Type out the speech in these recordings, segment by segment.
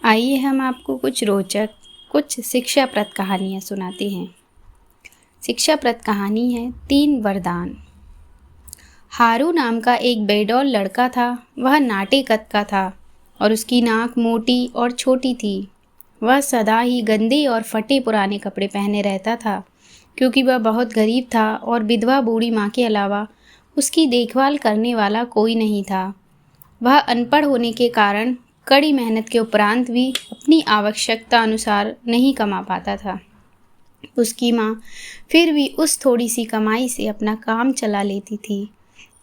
आइए हम आपको कुछ रोचक, कुछ शिक्षाप्रद कहानियाँ सुनाते हैं। शिक्षाप्रद कहानी है 3 वरदान। हारू नाम का एक बेडौल लड़का था। वह नाटे कद का था और उसकी नाक मोटी और छोटी थी। वह सदा ही गंदे और फटे पुराने कपड़े पहने रहता था, क्योंकि वह बहुत गरीब था और विधवा बूढ़ी माँ के अलावा उसकी देखभाल करने वाला कोई नहीं था। वह अनपढ़ होने के कारण कड़ी मेहनत के उपरांत भी अपनी आवश्यकता अनुसार नहीं कमा पाता था। उसकी माँ फिर भी उस थोड़ी सी कमाई से अपना काम चला लेती थी,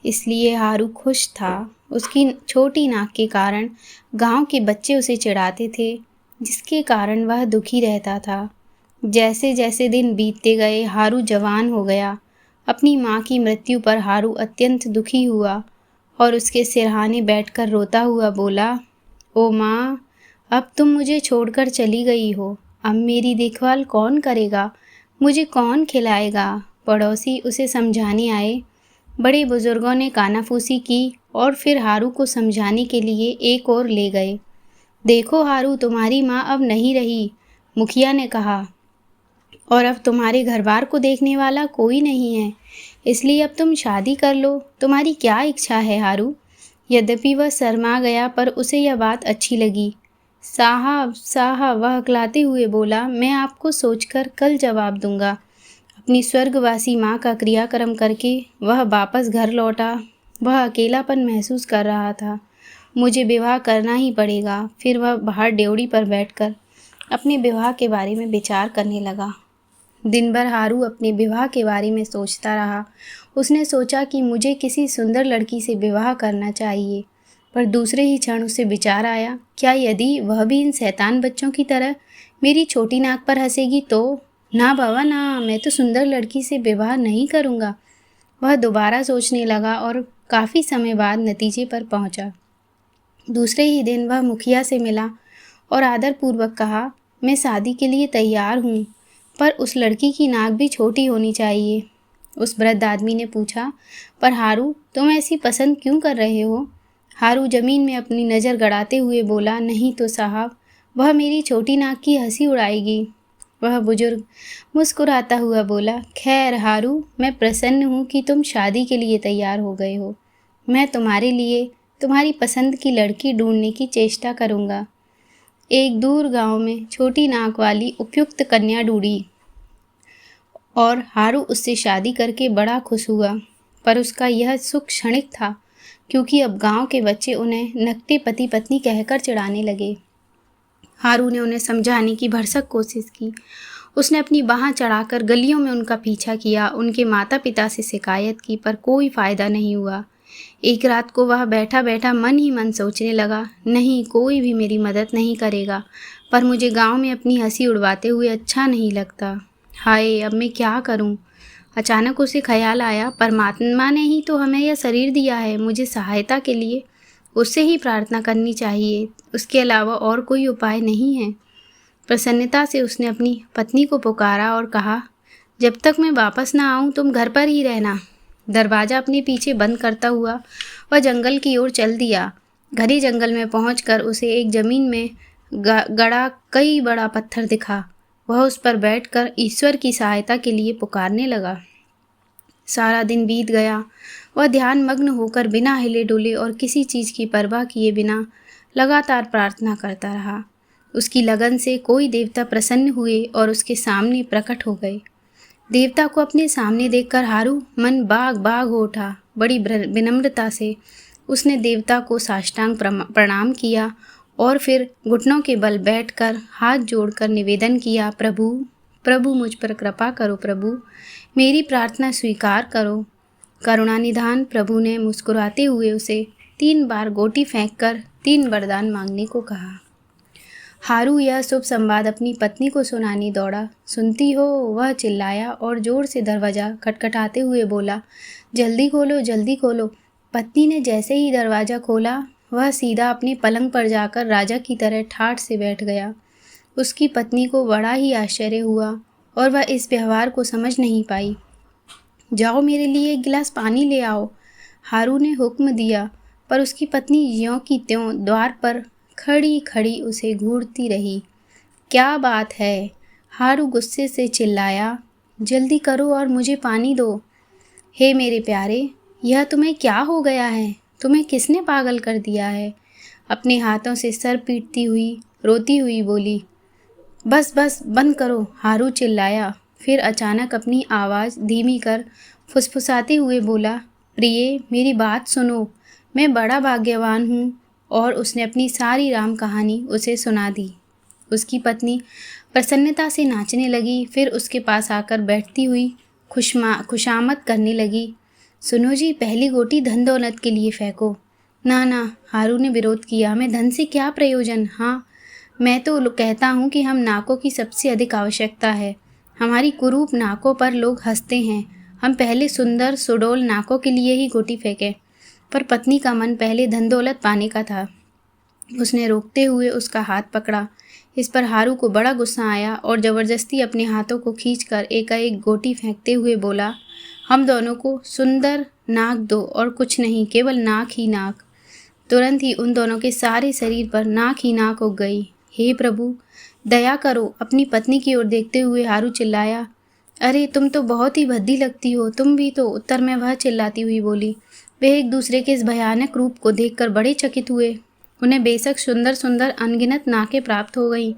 इसलिए हारू खुश था। उसकी छोटी नाक के कारण गांव के बच्चे उसे चिढ़ाते थे, जिसके कारण वह दुखी रहता था। जैसे जैसे दिन बीतते गए, हारू जवान हो गया। अपनी माँ की मृत्यु पर हारू अत्यंत दुखी हुआ और उसके सिरहाने बैठकर रोता हुआ बोला, ओ माँ, अब तुम मुझे छोड़कर चली गई हो। अब मेरी देखभाल कौन करेगा? मुझे कौन खिलाएगा? पड़ोसी उसे समझाने आए। बड़े बुजुर्गों ने कानाफूसी की और फिर हारू को समझाने के लिए एक और ले गए। देखो हारू, तुम्हारी माँ अब नहीं रही, मुखिया ने कहा, और अब तुम्हारे घर बार को देखने वाला कोई नहीं है, इसलिए अब तुम शादी कर लो। तुम्हारी क्या इच्छा है हारू? यद्यपि वह शर्मा गया, पर उसे यह बात अच्छी लगी। साहब साहब, वह हकलाते हुए बोला, मैं आपको सोचकर कल जवाब दूंगा। अपनी स्वर्गवासी माँ का क्रियाक्रम करके वह वापस घर लौटा। वह अकेलापन महसूस कर रहा था। मुझे विवाह करना ही पड़ेगा। फिर वह बाहर ड्योढ़ी पर बैठकर अपने विवाह के बारे में विचार करने लगा। दिन भर हारू अपने विवाह के बारे में सोचता रहा। उसने सोचा कि मुझे किसी सुंदर लड़की से विवाह करना चाहिए, पर दूसरे ही क्षण उसे विचार आया, क्या यदि वह भी इन शैतान बच्चों की तरह मेरी छोटी नाक पर हंसेगी तो? ना बाबा ना, मैं तो सुंदर लड़की से विवाह नहीं करूँगा। वह दोबारा सोचने लगा और काफ़ी समय बाद नतीजे पर पहुँचा। दूसरे ही दिन वह मुखिया से मिला और आदरपूर्वक कहा, मैं शादी के लिए तैयार हूँ, पर उस लड़की की नाक भी छोटी होनी चाहिए। उस वृद्ध आदमी ने पूछा, पर हारू, तुम ऐसी पसंद क्यों कर रहे हो? हारू जमीन में अपनी नज़र गड़ाते हुए बोला, नहीं तो साहब, वह मेरी छोटी नाक की हंसी उड़ाएगी। वह बुजुर्ग मुस्कुराता हुआ बोला, खैर हारू, मैं प्रसन्न हूँ कि तुम शादी के लिए तैयार हो गए हो। मैं तुम्हारे लिए तुम्हारी पसंद की लड़की ढूंढने की चेष्टा करूँगा। एक दूर गांव में छोटी नाक वाली उपयुक्त कन्या ढूंढी और हारू उससे शादी करके बड़ा खुश हुआ। पर उसका यह सुख क्षणिक था, क्योंकि अब गांव के बच्चे उन्हें नकटे पति पत्नी कहकर चिढ़ाने लगे। हारू ने उन्हें समझाने की भरसक कोशिश की। उसने अपनी बाह चढ़ाकर गलियों में उनका पीछा किया, उनके माता पिता से शिकायत की, पर कोई फ़ायदा नहीं हुआ। एक रात को वह बैठा बैठा मन ही मन सोचने लगा, नहीं, कोई भी मेरी मदद नहीं करेगा, पर मुझे गांव में अपनी हंसी उड़वाते हुए अच्छा नहीं लगता। हाय, अब मैं क्या करूं? अचानक उसे ख्याल आया, परमात्मा ने ही तो हमें यह शरीर दिया है, मुझे सहायता के लिए उससे ही प्रार्थना करनी चाहिए। उसके अलावा और कोई उपाय नहीं है। प्रसन्नता से उसने अपनी पत्नी को पुकारा और कहा, जब तक मैं वापस ना आऊं तुम घर पर ही रहना। दरवाज़ा अपने पीछे बंद करता हुआ वह जंगल की ओर चल दिया। घने जंगल में पहुंचकर उसे एक जमीन में गड़ा कई बड़ा पत्थर दिखा। वह उस पर बैठकर ईश्वर की सहायता के लिए पुकारने लगा। सारा दिन बीत गया। वह ध्यान मग्न होकर बिना हिले डुले और किसी चीज़ की परवाह किए बिना लगातार प्रार्थना करता रहा। उसकी लगन से कोई देवता प्रसन्न हुए और उसके सामने प्रकट हो गए। देवता को अपने सामने देखकर हारू मन बाग बाग हो उठा। बड़ी विनम्रता से उसने देवता को साष्टांग प्रणाम किया और फिर घुटनों के बल बैठकर हाथ जोड़कर निवेदन किया, प्रभु प्रभु मुझ पर कृपा करो, प्रभु मेरी प्रार्थना स्वीकार करो। करुणानिधान प्रभु ने मुस्कुराते हुए उसे 3 बार गोटी फेंककर 3 वरदान मांगने को कहा। हारू यह शुभ संवाद अपनी पत्नी को सुनाने दौड़ा। सुनती हो, वह चिल्लाया और जोर से दरवाज़ा खटखटाते हुए बोला, जल्दी खोलो, जल्दी खोलो। पत्नी ने जैसे ही दरवाज़ा खोला, वह सीधा अपने पलंग पर जाकर राजा की तरह ठाठ से बैठ गया। उसकी पत्नी को बड़ा ही आश्चर्य हुआ और वह इस व्यवहार को समझ नहीं पाई। जाओ मेरे लिए एक गिलास पानी ले आओ, हारू ने हुक्म दिया, पर उसकी पत्नी ज्यों की त्यों द्वार पर खड़ी खड़ी उसे घूरती रही। क्या बात है? हारू गुस्से से चिल्लाया। जल्दी करो और मुझे पानी दो। हे मेरे प्यारे, यह तुम्हें क्या हो गया है? तुम्हें किसने पागल कर दिया है? अपने हाथों से सर पीटती हुई रोती हुई बोली। बस बस बंद करो, हारू चिल्लाया। फिर अचानक अपनी आवाज़ धीमी कर फुसफुसाते हुए बोला, प्रिय मेरी बात सुनो, मैं बड़ा भाग्यवान हूँ। और उसने अपनी सारी राम कहानी उसे सुना दी। उसकी पत्नी प्रसन्नता से नाचने लगी, फिर उसके पास आकर बैठती हुई खुशामद करने लगी। सुनो जी, पहली गोटी धन दौलत के लिए फेंको। ना ना, हारू ने विरोध किया, हमें धन से क्या प्रयोजन। हाँ, मैं तो कहता हूँ कि हम नाकों की सबसे अधिक आवश्यकता है। हमारी कुरूप नाकों पर लोग हंसते हैं। हम पहले सुंदर सुडौल नाकों के लिए ही गोटी फेंके। पर पत्नी का मन पहले धन दौलत पाने का था। उसने रोकते हुए उसका हाथ पकड़ा। इस पर हारू को बड़ा गुस्सा आया और ज़बरदस्ती अपने हाथों को खींचकर एकाएक गोटी फेंकते हुए बोला, हम दोनों को सुंदर नाक दो और कुछ नहीं, केवल नाक ही नाक। तुरंत ही उन दोनों के सारे शरीर पर नाक ही नाक उग गई। हे प्रभु, दया करो, अपनी पत्नी की ओर देखते हुए हारू चिल्लाया। अरे तुम तो बहुत ही भद्दी लगती हो, तुम भी तो, उत्तर में वह चिल्लाती हुई बोली। वे एक दूसरे के इस भयानक रूप को देखकर बड़े चकित हुए। उन्हें बेशक सुंदर सुंदर अनगिनत नाकें प्राप्त हो गईं,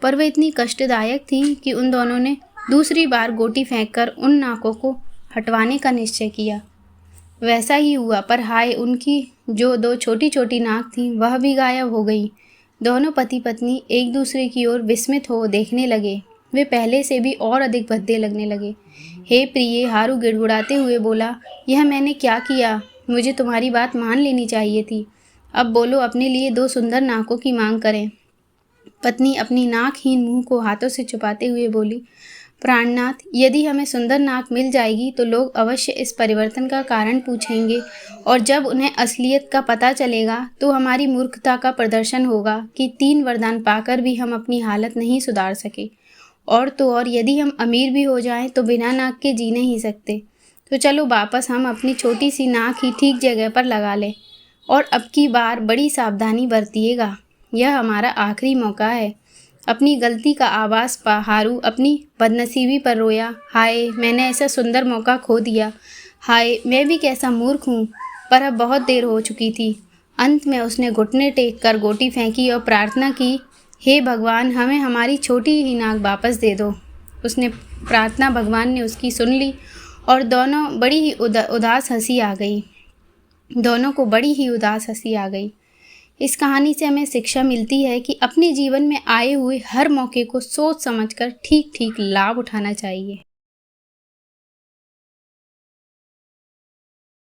पर वे इतनी कष्टदायक थीं कि उन दोनों ने दूसरी बार गोटी फेंककर उन नाकों को हटवाने का निश्चय किया। वैसा ही हुआ, पर हाय, उनकी जो दो छोटी छोटी नाक थीं वह भी गायब हो गई। दोनों पति पत्नी एक दूसरे की ओर विस्मित हो देखने लगे। वे पहले से भी और अधिक भद्दे लगने लगे। हे प्रिय, हारू गिड़गिड़ाते हुए बोला, यह मैंने क्या किया? मुझे तुम्हारी बात मान लेनी चाहिए थी। अब बोलो, अपने लिए दो सुंदर नाकों की मांग करें। पत्नी अपनी नाकहीन मुंह को हाथों से छुपाते हुए बोली, प्राणनाथ, यदि हमें सुंदर नाक मिल जाएगी तो लोग अवश्य इस परिवर्तन का कारण पूछेंगे, और जब उन्हें असलियत का पता चलेगा तो हमारी मूर्खता का प्रदर्शन होगा कि 3 वरदान पाकर भी हम अपनी हालत नहीं सुधार सके। और तो और, यदि हम अमीर भी हो जाएं तो बिना नाक के जी नहीं सकते। तो चलो वापस हम अपनी छोटी सी नाक ही ठीक जगह पर लगा लें, और अब की बार बड़ी सावधानी बरतिएगा। यह हमारा आखिरी मौका है। अपनी गलती का आभास पा हारू अपनी बदनसीबी पर रोया। हाय, मैंने ऐसा सुंदर मौका खो दिया। हाय, मैं भी कैसा मूर्ख हूँ। पर अब बहुत देर हो चुकी थी। अंत में उसने घुटने टेक कर गोटी फेंकी और प्रार्थना की, हे भगवान, हमें हमारी छोटी ही नाक वापस दे दो। उसने प्रार्थना भगवान ने उसकी सुन ली और दोनों बड़ी ही उदास हंसी आ गई। दोनों को बड़ी ही उदास हंसी आ गई। इस कहानी से हमें शिक्षा मिलती है कि अपने जीवन में आए हुए हर मौके को सोच समझकर ठीक ठीक लाभ उठाना चाहिए।